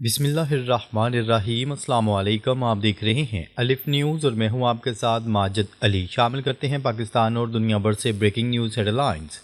بسم اللہ الرحمن الرحیم۔ السلام علیکم، آپ دیکھ رہے ہیں الف نیوز اور میں ہوں آپ کے ساتھ ماجد علی۔ شامل کرتے ہیں پاکستان اور دنیا بھر سے breaking news headlines.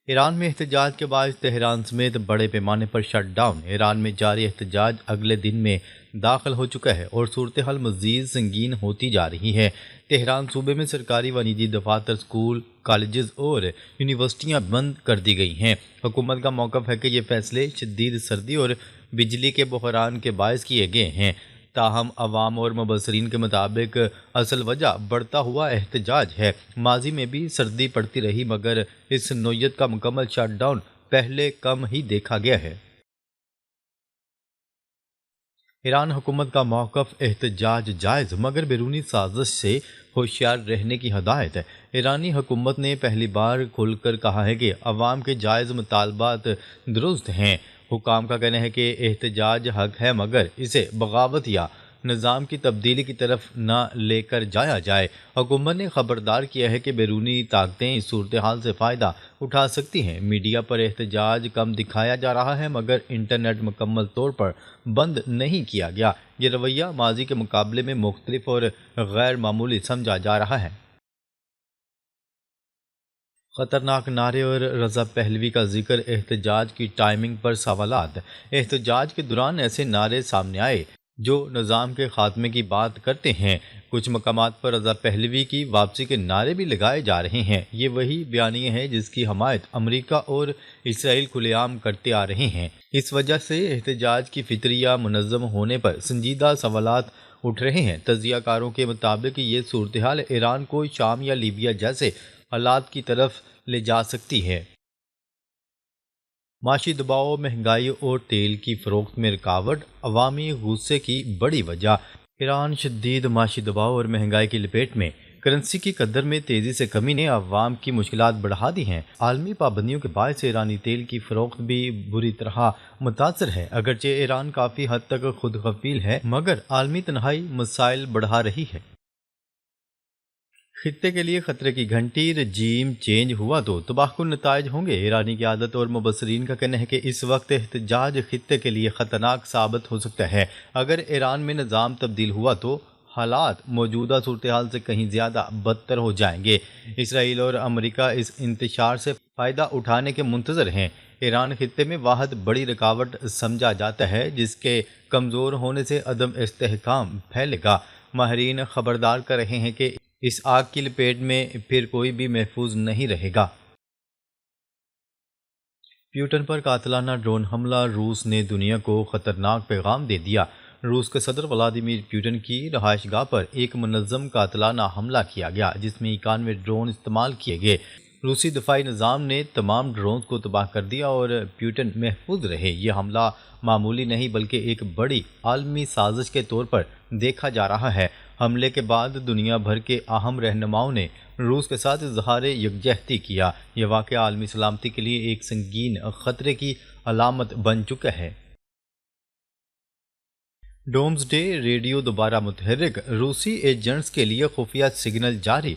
Iran میں احتجاج کے باعث تہران سمیت بڑے پیمانے پر شٹ ڈاؤن۔ ایران میں جاری احتجاج اگلے دن میں داخل ہو چکا ہے اور صورتحال مزید سنگین ہوتی جا رہی ہے۔ تہران صوبے میں سرکاری و نجی دفاتر، اسکول، کالجز اور یونیورسٹیاں بند کر دی گئی ہیں۔ حکومت کا موقف ہے کہ یہ فیصلے شدید سردی اور بجلی کے بحران کے باعث کیے گئے ہیں، تاہم عوام اور مبصرین کے مطابق اصل وجہ بڑھتا ہوا احتجاج ہے۔ ماضی میں بھی سردی پڑتی رہی مگر اس نوعیت کا مکمل شٹ ڈاؤن پہلے کم ہی دیکھا گیا ہے۔ ایران حکومت کا موقف احتجاج جائز مگر بیرونی سازش سے ہوشیار رہنے کی ہدایت ہے۔ ایرانی حکومت نے پہلی بار کھل کر کہا ہے کہ عوام کے جائز مطالبات درست ہیں۔ حکام کا کہنا ہے کہ احتجاج حق ہے مگر اسے بغاوت یا نظام کی تبدیلی کی طرف نہ لے کر جایا جائے۔ حکومت نے خبردار کیا ہے کہ بیرونی طاقتیں اس صورتحال سے فائدہ اٹھا سکتی ہیں۔ میڈیا پر احتجاج کم دکھایا جا رہا ہے مگر انٹرنیٹ مکمل طور پر بند نہیں کیا گیا۔ یہ رویہ ماضی کے مقابلے میں مختلف اور غیر معمولی سمجھا جا رہا ہے۔ خطرناک نعرے اور رضا پہلوی کا ذکر، احتجاج کی ٹائمنگ پر سوالات۔ احتجاج کے دوران ایسے نعرے سامنے آئے جو نظام کے خاتمے کی بات کرتے ہیں۔ کچھ مقامات پر رضا پہلوی کی واپسی کے نعرے بھی لگائے جا رہے ہیں۔ یہ وہی بیانیے ہیں جس کی حمایت امریکہ اور اسرائیل کھلے عام کرتے آ رہے ہیں۔ اس وجہ سے احتجاج کی فطری یا منظم ہونے پر سنجیدہ سوالات اٹھ رہے ہیں۔ تجزیہ کاروں کے مطابق یہ صورتحال ایران کو شام یا لیبیا جیسے حالات کی طرف لے جا سکتی ہے۔ معاشی دباؤ، مہنگائی اور تیل کی فروخت میں رکاوٹ عوامی غصے کی بڑی وجہ۔ ایران شدید معاشی دباؤ اور مہنگائی کی لپیٹ میں۔ کرنسی کی قدر میں تیزی سے کمی نے عوام کی مشکلات بڑھا دی ہیں۔ عالمی پابندیوں کے باعث ایرانی تیل کی فروخت بھی بری طرح متاثر ہے۔ اگرچہ ایران کافی حد تک خود کفیل ہے مگر عالمی تنہائی مسائل بڑھا رہی ہے۔ خطے کے لیے خطرے کی گھنٹی، رجیم چینج ہوا تو تباہ کن نتائج ہوں گے۔ ایرانی قیادت اور مبصرین کا کہنا ہے کہ اس وقت احتجاج خطے کے لیے خطرناک ثابت ہو سکتا ہے۔ اگر ایران میں نظام تبدیل ہوا تو حالات موجودہ صورتحال سے کہیں زیادہ بدتر ہو جائیں گے۔ اسرائیل اور امریکہ اس انتشار سے فائدہ اٹھانے کے منتظر ہیں۔ ایران خطے میں واحد بڑی رکاوٹ سمجھا جاتا ہے جس کے کمزور ہونے سے عدم استحکام پھیلے گا۔ ماہرین خبردار کر رہے ہیں کہ اس آگ کی لپیٹ میں پھر کوئی بھی محفوظ نہیں رہے گا۔ پیوٹن پر قاتلانہ ڈرون حملہ، روس نے دنیا کو خطرناک پیغام دے دیا۔ روس کے صدر ولادیمیر پوٹن کی رہائش گاہ پر ایک منظم قاتلانہ حملہ کیا گیا جس میں 91 ڈرون استعمال کیے گئے۔ روسی دفاعی نظام نے تمام ڈرونز کو تباہ کر دیا اور پوٹن محفوظ رہے۔ یہ حملہ معمولی نہیں بلکہ ایک بڑی عالمی سازش کے طور پر دیکھا جا رہا ہے۔ حملے کے بعد دنیا بھر کے اہم رہنماؤں نے روس کے ساتھ اظہار یکجہتی کیا۔ یہ واقعہ عالمی سلامتی کے لیے ایک سنگین خطرے کی علامت بن چکا ہے۔ ڈومز ڈے ریڈیو دوبارہ متحرک، روسی ایجنٹس کے لیے خفیہ سگنل جاری۔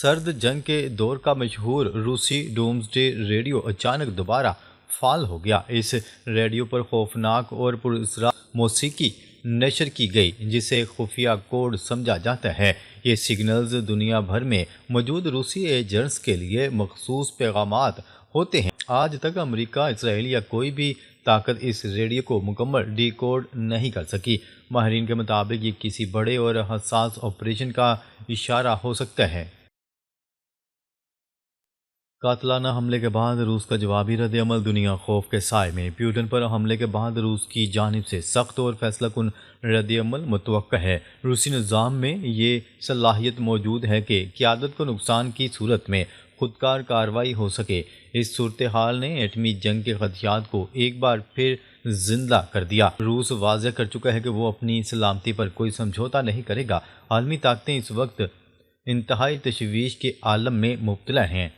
سرد جنگ کے دور کا مشہور روسی ڈومز ڈے ریڈیو اچانک دوبارہ فعال ہو گیا۔ اس ریڈیو پر خوفناک اور پراسرار موسیقی نشر کی گئی جسے خفیہ کوڈ سمجھا جاتا ہے۔ یہ سگنلز دنیا بھر میں موجود روسی ایجنٹس کے لیے مخصوص پیغامات ہوتے ہیں۔ آج تک امریکہ، اسرائیل یا کوئی بھی طاقت اس ریڈیو کو مکمل ڈی کوڈ نہیں کر سکی۔ ماہرین کے مطابق یہ کسی بڑے اور حساس آپریشن کا اشارہ ہو سکتا ہے۔ قاتلانہ حملے کے بعد روس کا جوابی رد عمل، دنیا خوف کے سائے میں۔ پیوٹن پر حملے کے بعد روس کی جانب سے سخت اور فیصلہ کن رد عمل متوقع ہے۔ روسی نظام میں یہ صلاحیت موجود ہے کہ قیادت کو نقصان کی صورت میں خودکار کارروائی ہو سکے۔ اس صورتحال نے ایٹمی جنگ کے خدشات کو ایک بار پھر زندہ کر دیا۔ روس واضح کر چکا ہے کہ وہ اپنی سلامتی پر کوئی سمجھوتا نہیں کرے گا۔ عالمی طاقتیں اس وقت انتہائی تشویش کے عالم میں مبتلا ہیں۔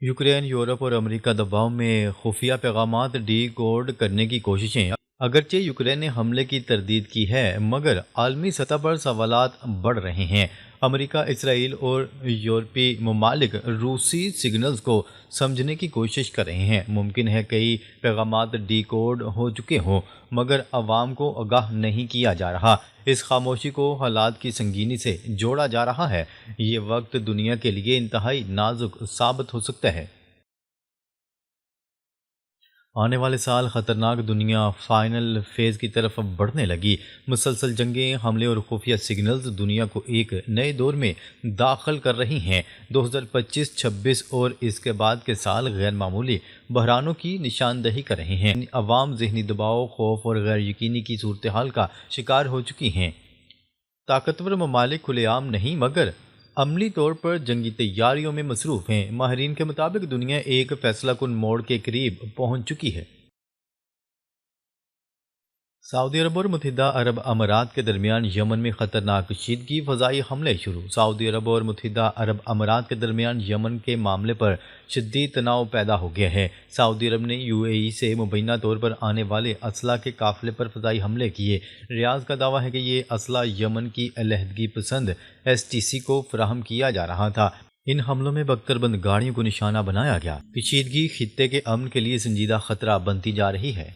یوکرین، یورپ اور امریکہ دباؤ میں، خفیہ پیغامات ڈی کوڈ کرنے کی کوششیں۔ اگرچہ یوکرین نے حملے کی تردید کی ہے مگر عالمی سطح پر سوالات بڑھ رہے ہیں۔ امریکہ، اسرائیل اور یورپی ممالک روسی سگنلز کو سمجھنے کی کوشش کر رہے ہیں۔ ممکن ہے کئی پیغامات ڈی کوڈ ہو چکے ہوں، مگر عوام کو آگاہ نہیں کیا جا رہا۔ اس خاموشی کو حالات کی سنگینی سے جوڑا جا رہا ہے۔ یہ وقت دنیا کے لیے انتہائی نازک ثابت ہو سکتا ہے۔ آنے والے سال خطرناک دنیا فائنل فیز کی طرف بڑھنے لگی۔ مسلسل جنگیں، حملے اور خفیہ سگنلز دنیا کو ایک نئے دور میں داخل کر رہی ہیں۔ 2025، 26 اور اس کے بعد کے سال غیر معمولی بحرانوں کی نشاندہی کر رہے ہیں۔ عوام ذہنی دباؤ، خوف اور غیر یقینی کی صورتحال کا شکار ہو چکی ہیں۔ طاقتور ممالک کھلے عام نہیں مگر عملی طور پر جنگی تیاریوں میں مصروف ہیں۔ ماہرین کے مطابق دنیا ایک فیصلہ کن موڑ کے قریب پہنچ چکی ہے۔ سعودی عرب اور متحدہ عرب امارات کے درمیان یمن میں خطرناک کشیدگی، فضائی حملے شروع۔ سعودی عرب اور متحدہ عرب امارات کے درمیان یمن کے معاملے پر شدید تناؤ پیدا ہو گیا ہے۔ سعودی عرب نے یو اے ای سے مبینہ طور پر آنے والے اسلحہ کے قافلے پر فضائی حملے کیے۔ ریاض کا دعویٰ ہے کہ یہ اسلحہ یمن کی علیحدگی پسند ایس ٹی سی کو فراہم کیا جا رہا تھا۔ ان حملوں میں بختر بند گاڑیوں کو نشانہ بنایا گیا۔ کشیدگی خطے کے امن کے لیے سنجیدہ خطرہ بنتی جا رہی ہے۔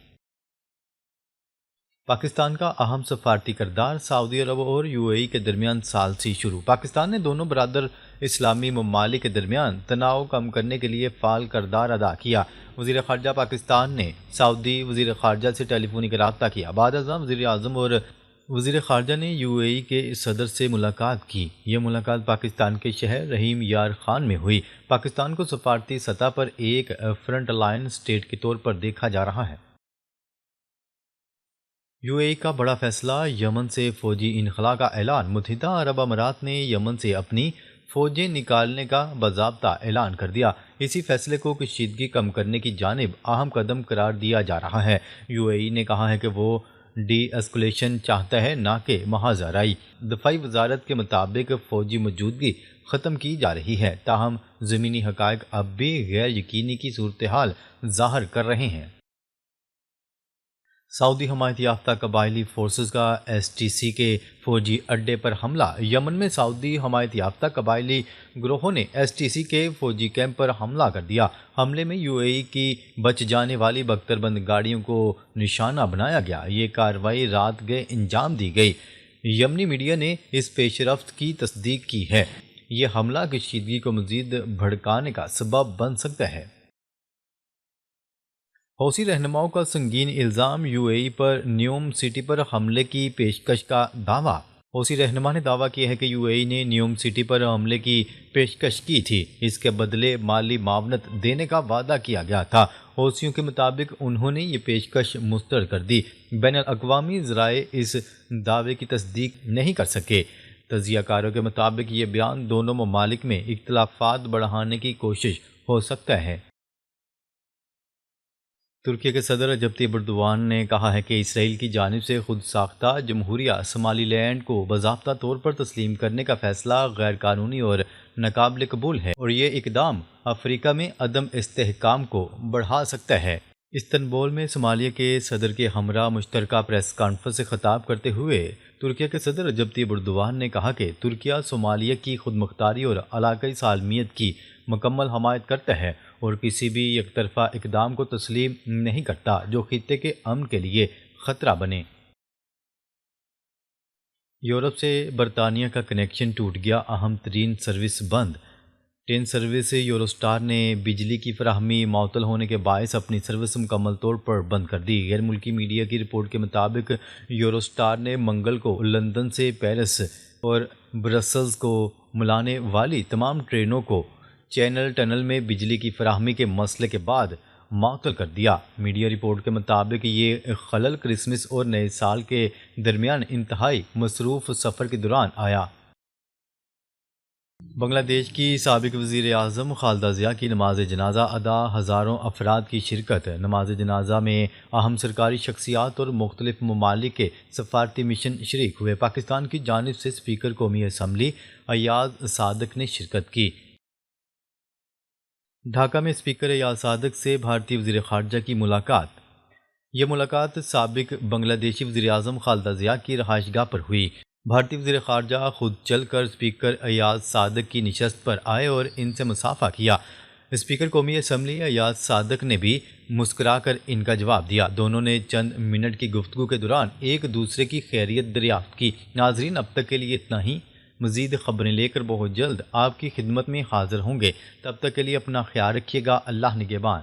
پاکستان کا اہم سفارتی کردار سعودی عرب اور یو اے ای کے درمیان ثالثی شروع۔ پاکستان نے دونوں برادر اسلامی ممالک کے درمیان تناؤ کم کرنے کے لیے فعال کردار ادا کیا۔ وزیر خارجہ پاکستان نے سعودی وزیر خارجہ سے ٹیلی فونک رابطہ کیا۔ بعد ازاں وزیر اعظم اور وزیر خارجہ نے یو اے ای کے صدر سے ملاقات کی۔ یہ ملاقات پاکستان کے شہر رحیم یار خان میں ہوئی۔ پاکستان کو سفارتی سطح پر ایک فرنٹ لائن اسٹیٹ کے طور پر دیکھا جا رہا ہے۔ یو اے ای کا بڑا فیصلہ، یمن سے فوجی انخلاء کا اعلان۔ متحدہ عرب امارات نے یمن سے اپنی فوجیں نکالنے کا باضابطہ اعلان کر دیا۔ اسی فیصلے کو کشیدگی کم کرنے کی جانب اہم قدم قرار دیا جا رہا ہے۔ یو اے ای نے کہا ہے کہ وہ ڈی ایسکلیشن چاہتا ہے، نہ کہ محاذ آرائی۔ دفاعی وزارت کے مطابق فوجی موجودگی ختم کی جا رہی ہے، تاہم زمینی حقائق اب بھی غیر یقینی کی صورتحال ظاہر کر رہے ہیں۔ سعودی حمایت یافتہ قبائلی فورسز کا ایس ٹی سی کے فوجی اڈے پر حملہ۔ یمن میں سعودی حمایت یافتہ قبائلی گروہوں نے ایس ٹی سی کے فوجی کیمپ پر حملہ کر دیا۔ حملے میں یو اے ای کی بچ جانے والی بختر بند گاڑیوں کو نشانہ بنایا گیا۔ یہ کارروائی رات گئے انجام دی گئی۔ یمنی میڈیا نے اس پیش رفت کی تصدیق کی ہے۔ یہ حملہ کشیدگی کو مزید بھڑکانے کا سبب بن سکتا ہے۔ حوثی رہنماؤں کا سنگین الزام، you a E per نیوم city پر حملے کی پیشکش کا دعویٰ۔ حوثی رہنما نے دعویٰ کیا ہے کہ یو اے ای نے نیوم سٹی پر حملے کی پیشکش کی تھی۔ اس کے بدلے مالی معاونت دینے کا وعدہ کیا گیا تھا۔ حوثیوں کے مطابق انہوں نے یہ پیشکش مسترد کر دی۔ بین الاقوامی ذرائع اس دعوے کی تصدیق نہیں کر سکے۔ تجزیہ کاروں کے مطابق یہ بیان دونوں ممالک میں اختلافات بڑھانے کی کوشش ہو سکتا ہے۔ ترکی کے صدر رجب طیب ایردوان نے کہا ہے کہ اسرائیل کی جانب سے خود ساختہ جمہوریہ صومالی لینڈ کو باضابطہ طور پر تسلیم کرنے کا فیصلہ غیر قانونی اور ناقابل قبول ہے، اور یہ اقدام افریقہ میں عدم استحکام کو بڑھا سکتا ہے۔ استنبول میں صومالیہ کے صدر کے ہمراہ مشترکہ پریس کانفرنس سے خطاب کرتے ہوئے ترکی کے صدر رجب طیب ایردوان نے کہا کہ ترکیہ صومالیہ کی خود مختاری اور علاقائی سالمیت کی مکمل حمایت کرتا ہے اور کسی بھی یک طرفہ اقدام کو تسلیم نہیں کرتا جو خطے کے امن کے لیے خطرہ بنے۔ یورپ سے برطانیہ کا کنیکشن ٹوٹ گیا، اہم ترین سروس بند۔ ٹرین سروس یوروسٹار نے بجلی کی فراہمی معطل ہونے کے باعث اپنی سروس مکمل طور پر بند کر دی۔ غیر ملکی میڈیا کی رپورٹ کے مطابق یوروسٹار نے منگل کو لندن سے پیرس اور برسلز کو ملانے والی تمام ٹرینوں کو چینل ٹنل میں بجلی کی فراہمی کے مسئلے کے بعد معطل کر دیا۔ میڈیا رپورٹ کے مطابق یہ خلل کرسمس اور نئے سال کے درمیان انتہائی مصروف سفر کے دوران آیا۔ بنگلہ دیش کی سابق وزیر اعظم خالدہ ضیاء کی نماز جنازہ ادا، ہزاروں افراد کی شرکت۔ نماز جنازہ میں اہم سرکاری شخصیات اور مختلف ممالک کے سفارتی مشن شریک ہوئے۔ پاکستان کی جانب سے اسپیکر قومی اسمبلی ایاز صادق نے شرکت کی۔ ڈھاکہ میں اسپیکر ایاز صادق سے بھارتی وزیر خارجہ کی ملاقات۔ یہ ملاقات سابق بنگلہ دیشی وزیر اعظم خالدہ ضیاء کی رہائش گاہ پر ہوئی۔ بھارتی وزیر خارجہ خود چل کر اسپیکر ایاز صادق کی نشست پر آئے اور ان سے مصافحہ کیا۔ اسپیکر قومی اسمبلی ایاز صادق نے بھی مسکرا کر ان کا جواب دیا۔ دونوں نے چند منٹ کی گفتگو کے دوران ایک دوسرے کی خیریت دریافت کی۔ ناظرین، اب تک کے لیے اتنا ہی۔ مزید خبریں لے کر بہت جلد آپ کی خدمت میں حاضر ہوں گے۔ تب تک کے لیے اپنا خیال رکھیے گا۔ اللہ نگہبان۔